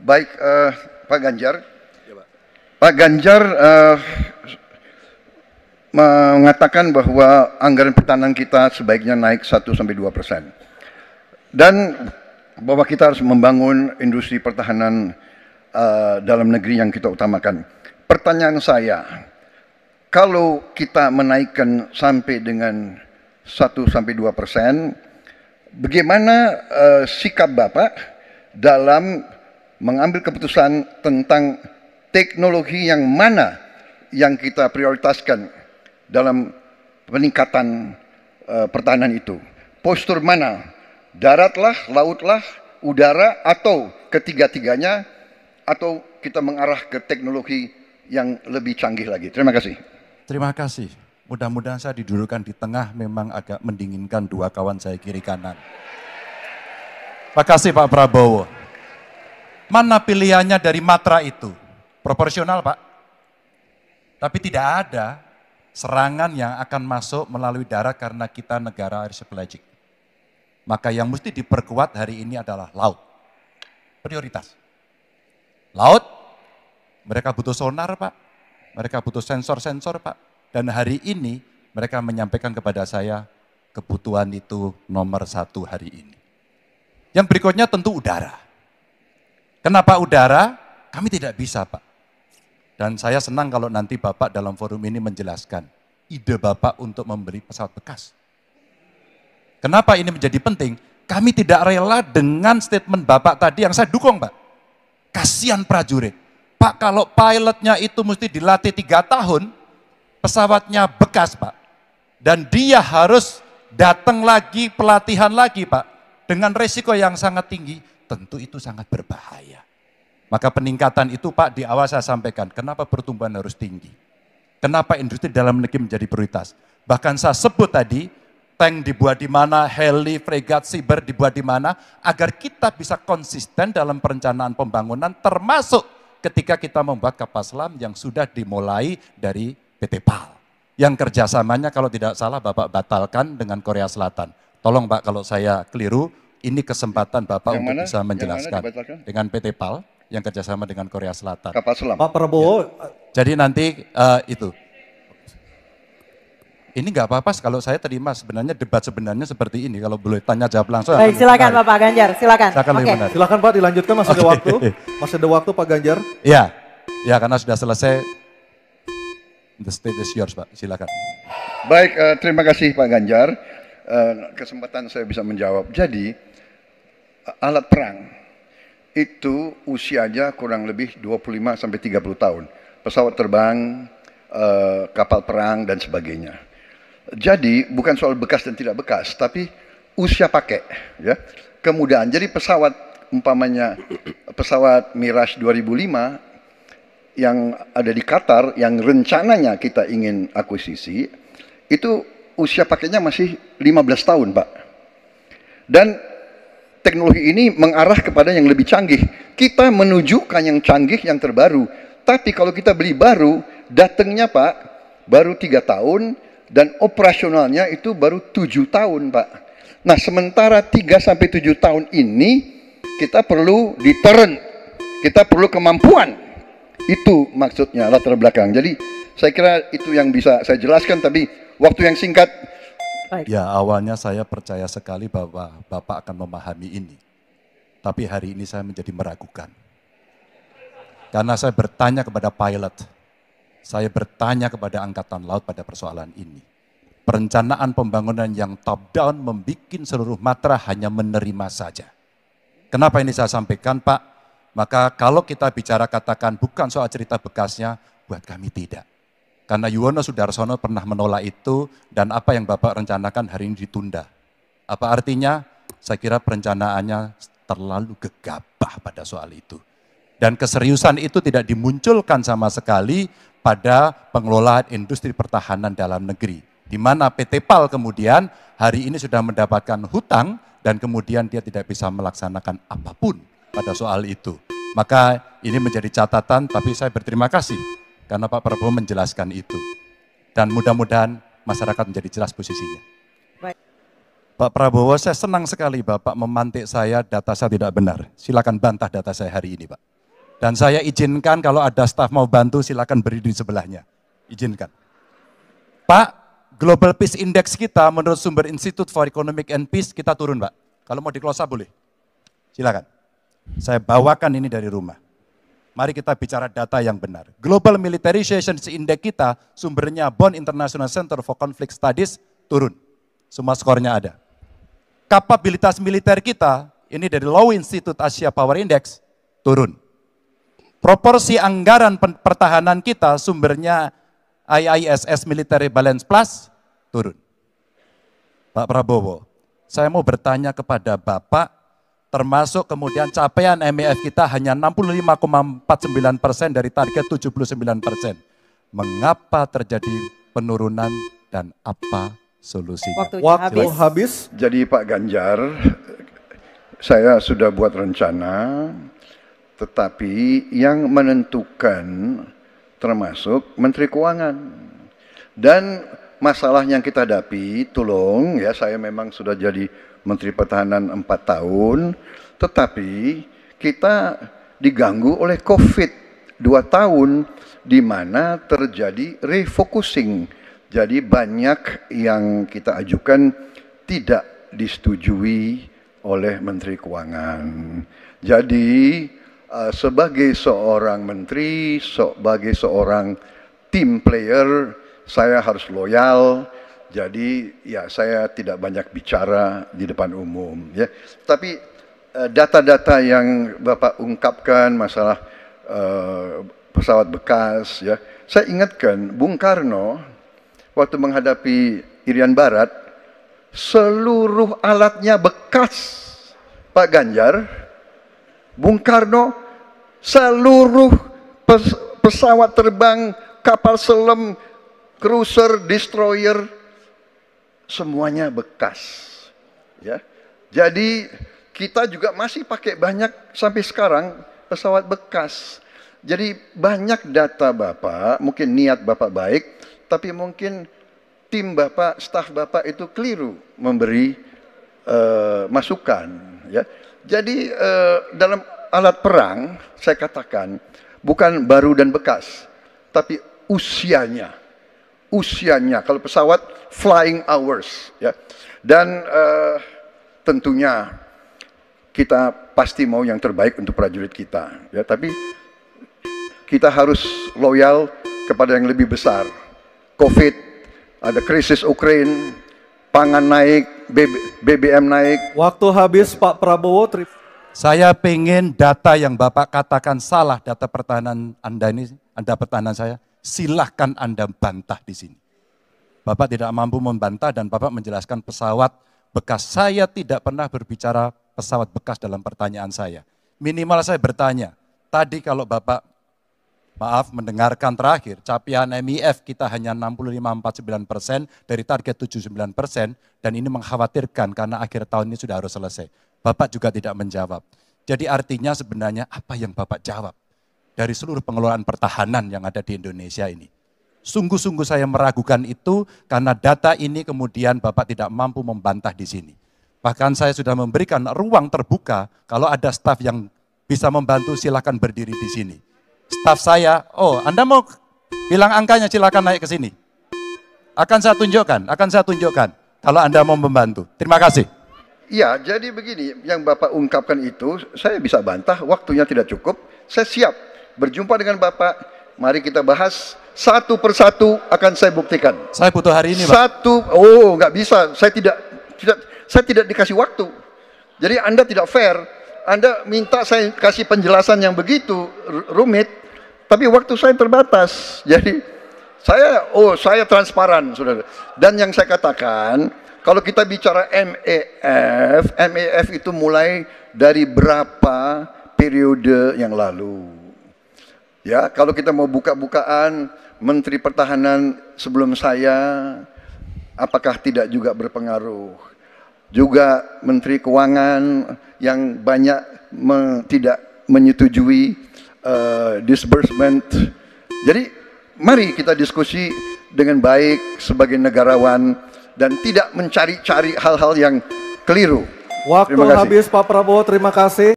Baik, Pak Ganjar. Ya, Pak. Pak Ganjar mengatakan bahwa anggaran pertahanan kita sebaiknya naik 1-2%. Dan bahwa kita harus membangun industri pertahanan dalam negeri yang kita utamakan. Pertanyaan saya, kalau kita menaikkan sampai dengan 1-2%, bagaimana sikap Bapak dalam mengambil keputusan tentang teknologi yang mana yang kita prioritaskan dalam peningkatan pertahanan itu? Postur mana? Daratlah, lautlah, udara, atau ketiga-tiganya, atau kita mengarah ke teknologi yang lebih canggih lagi? Terima kasih. Terima kasih. Mudah-mudahan saya didudukkan di tengah, memang agak mendinginkan dua kawan saya kiri kanan. Terima kasih Pak Prabowo. Mana pilihannya dari matra itu? Proporsional Pak. Tapi tidak ada serangan yang akan masuk melalui darat karena kita negara archipelagic. Maka yang mesti diperkuat hari ini adalah laut. Prioritas. Laut, mereka butuh sonar Pak. Mereka butuh sensor-sensor Pak. Dan hari ini mereka menyampaikan kepada saya kebutuhan itu nomor 1 hari ini. Yang berikutnya tentu udara. Kenapa udara? Kami tidak bisa Pak. Dan saya senang kalau nanti Bapak dalam forum ini menjelaskan ide Bapak untuk membeli pesawat bekas. Kenapa ini menjadi penting? Kami tidak rela dengan statement Bapak tadi yang saya dukung Pak. Kasihan prajurit. Pak, kalau pilotnya itu mesti dilatih 3 tahun, pesawatnya bekas Pak. Dan dia harus datang lagi, pelatihan lagi Pak. Dengan resiko yang sangat tinggi, tentu itu sangat berbahaya. Maka peningkatan itu Pak di awal saya sampaikan, kenapa pertumbuhan harus tinggi? Kenapa industri dalam negeri menjadi prioritas? Bahkan saya sebut tadi, tank dibuat di mana, heli, fregat, cyber dibuat di mana, agar kita bisa konsisten dalam perencanaan pembangunan, termasuk ketika kita membuat kapal selam yang sudah dimulai dari PT PAL. Yang kerjasamanya kalau tidak salah Bapak batalkan dengan Korea Selatan. Tolong Pak kalau saya keliru, ini kesempatan Bapak Yang untuk mana? bisa menjelaskan. Yang mana Dengan PT PAL yang kerjasama dengan Korea Selatan. Kapal selam. Pak Prabowo, Jadi nanti itu. Ini nggak apa-apa kalau saya terima sebenarnya debat sebenarnya seperti ini. Kalau boleh tanya jawab langsung. Baik, silakan Bapak Ganjar, silakan. Saya akan lebih Oke. menarik. silakan Pak dilanjutkan, masih ada Oke. waktu. Masih ada waktu Pak Ganjar. Ya, ya karena sudah selesai. The stage is yours Pak, silakan. Baik, terima kasih Pak Ganjar. Kesempatan saya bisa menjawab. Jadi, alat perang itu usianya kurang lebih 25-30 tahun. Pesawat terbang, kapal perang, dan sebagainya. Jadi, bukan soal bekas dan tidak bekas, tapi usia pakai. Ya. Kemudahan, jadi pesawat, umpamanya pesawat Mirage 2005, yang ada di Qatar, yang rencananya kita ingin akuisisi, itu usia pakainya masih 15 tahun, Pak. Dan teknologi ini mengarah kepada yang lebih canggih. Kita menunjukkan yang canggih, yang terbaru. Tapi kalau kita beli baru, datangnya Pak, baru 3 tahun, dan operasionalnya itu baru 7 tahun, Pak. Nah, sementara 3-7 tahun ini, kita perlu deterrent, kita perlu kemampuan. Itu maksudnya latar belakang. Jadi saya kira itu yang bisa saya jelaskan, tapi waktu yang singkat. Baik. Ya awalnya saya percaya sekali bahwa Bapak akan memahami ini. Tapi hari ini saya menjadi meragukan. Karena saya bertanya kepada pilot, saya bertanya kepada Angkatan Laut pada persoalan ini. Perencanaan pembangunan yang top down membuat seluruh matra hanya menerima saja. Kenapa ini saya sampaikan Pak? Maka kalau kita bicara katakan bukan soal cerita bekasnya, buat kami tidak. Karena Yuwono Sudarsono pernah menolak itu dan apa yang Bapak rencanakan hari ini ditunda. Apa artinya? Saya kira perencanaannya terlalu gegabah pada soal itu. Dan keseriusan itu tidak dimunculkan sama sekali pada pengelolaan industri pertahanan dalam negeri. Di mana PT PAL kemudian hari ini sudah mendapatkan hutang dan kemudian dia tidak bisa melaksanakan apapun pada soal itu. Maka ini menjadi catatan, tapi saya berterima kasih karena Pak Prabowo menjelaskan itu. Dan mudah-mudahan masyarakat menjadi jelas posisinya. Baik. Pak Prabowo, saya senang sekali Bapak memantik saya, data saya tidak benar. Silakan bantah data saya hari ini Pak. Dan saya izinkan kalau ada staf mau bantu silakan berdiri di sebelahnya. Izinkan. Pak, Global Peace Index kita menurut sumber Institute for Economic and Peace kita turun, Pak. Kalau mau di close up boleh. Silakan. Saya bawakan ini dari rumah. Mari kita bicara data yang benar. Global Militarization Index kita sumbernya Bonn International Center for Conflict Studies turun. Semua skornya ada. Kapabilitas militer kita, ini dari Law Institute Asia Power Index, turun. Proporsi anggaran pertahanan kita sumbernya IISS Military Balance Plus turun. Pak Prabowo, saya mau bertanya kepada Bapak, termasuk kemudian capaian MEF kita hanya 65,49% dari target 79%. Mengapa terjadi penurunan dan apa solusinya? Waktu habis. Jadi Pak Ganjar, saya sudah buat rencana, tetapi yang menentukan termasuk Menteri Keuangan. Dan masalah yang kita hadapi, tolong ya, saya memang sudah jadi Menteri Pertahanan 4 tahun, tetapi kita diganggu oleh COVID 2 tahun, di mana terjadi refocusing. Jadi banyak yang kita ajukan tidak disetujui oleh Menteri Keuangan. Jadi sebagai seorang menteri, sebagai seorang team player, saya harus loyal. Jadi ya saya tidak banyak bicara di depan umum. Ya, tapi data-data yang Bapak ungkapkan masalah pesawat bekas, ya, saya ingatkan Bung Karno waktu menghadapi Irian Barat, seluruh alatnya bekas. Pak Ganjar, Bung Karno, seluruh pesawat terbang, kapal selam, cruiser, destroyer, semuanya bekas. Ya, jadi kita juga masih pakai banyak sampai sekarang pesawat bekas. Jadi banyak data Bapak, mungkin niat Bapak baik, tapi mungkin tim Bapak, staf Bapak itu keliru memberi masukan. Ya, jadi dalam alat perang, saya katakan, bukan baru dan bekas, tapi usianya. Usianya, kalau pesawat, flying hours. Ya. Dan tentunya kita pasti mau yang terbaik untuk prajurit kita. Ya, tapi kita harus loyal kepada yang lebih besar. COVID, ada krisis Ukraine, pangan naik, BBM naik. Waktu habis Pak Prabowo. Saya pengen data yang Bapak katakan salah, data pertahanan Anda ini, Anda pertahanan saya, silahkan Anda bantah di sini. Bapak tidak mampu membantah dan Bapak menjelaskan pesawat bekas. Saya tidak pernah berbicara pesawat bekas dalam pertanyaan saya. Minimal saya bertanya, tadi kalau Bapak, maaf, mendengarkan terakhir, capaian MEF kita hanya 65,49% dari target 79%, dan ini mengkhawatirkan karena akhir tahun ini sudah harus selesai. Bapak juga tidak menjawab. Jadi artinya sebenarnya apa yang Bapak jawab dari seluruh pengelolaan pertahanan yang ada di Indonesia ini? Sungguh-sungguh saya meragukan itu karena data ini kemudian Bapak tidak mampu membantah di sini. Bahkan saya sudah memberikan ruang terbuka, kalau ada staf yang bisa membantu silakan berdiri di sini. Staf saya, oh Anda mau bilang angkanya silakan naik ke sini. Akan saya tunjukkan kalau Anda mau membantu. Terima kasih. Ya, jadi begini, yang Bapak ungkapkan itu, saya bisa bantah, waktunya tidak cukup, saya siap berjumpa dengan Bapak, mari kita bahas, satu persatu akan saya buktikan. Saya butuh hari ini, Pak. Nggak bisa, saya tidak dikasih waktu. Jadi Anda tidak fair, Anda minta saya kasih penjelasan yang begitu rumit, tapi waktu saya terbatas. Jadi saya transparan, saudara. Dan yang saya katakan, kalau kita bicara MEF itu mulai dari berapa periode yang lalu. Ya, kalau kita mau buka-bukaan, Menteri Pertahanan sebelum saya, apakah tidak juga berpengaruh? Juga Menteri Keuangan yang banyak tidak menyetujui disbursement. Jadi mari kita diskusi dengan baik sebagai negarawan dan tidak mencari-cari hal-hal yang keliru. Waktu habis Pak Prabowo, terima kasih.